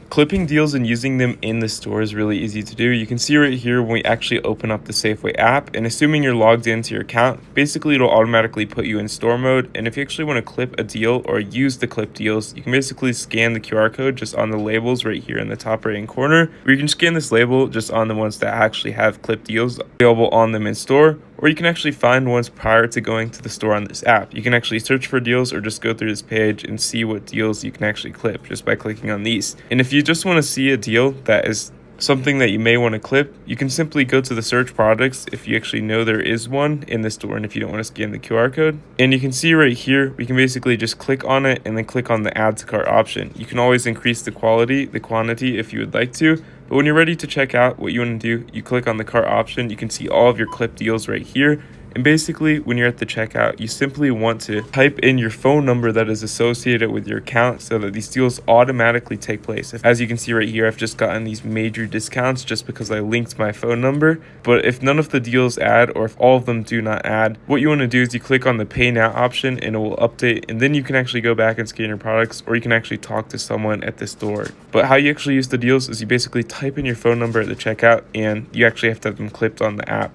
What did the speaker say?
Clipping deals and using them in the store is really easy to do. You can see right here when we actually open up the Safeway app, and assuming you're logged into your account, basically it'll automatically put you in store mode. And if you actually want to clip a deal or use the clip deals, you can basically scan the QR code just on the labels right here in the top right hand corner, or you can scan this label just on the ones that actually have clip deals available on them in store, or you can actually find ones prior to going to the store on this app. You can actually search for deals or just go through this page and see what deals you can actually clip just by clicking on these. And if you just want to see a deal that is something that you may want to clip, you can simply go to the search products if you actually know there is one in the store and if you don't want to scan the QR code. And you can see right here, we can basically just click on it and then click on the add to cart option. You can always increase the quantity if you would like to. But when you're ready to check out, what you want to do, you click on the cart option. You can see all of your clip deals right here. And basically, when you're at the checkout, you simply want to type in your phone number that is associated with your account so that these deals automatically take place. As you can see right here, I've just gotten these major discounts just because I linked my phone number. But if none of the deals add, or if all of them do not add, what you want to do is you click on the pay now option and it will update. And then you can actually go back and scan your products, or you can actually talk to someone at the store. But how you actually use the deals is you basically type in your phone number at the checkout and you actually have to have them clipped on the app.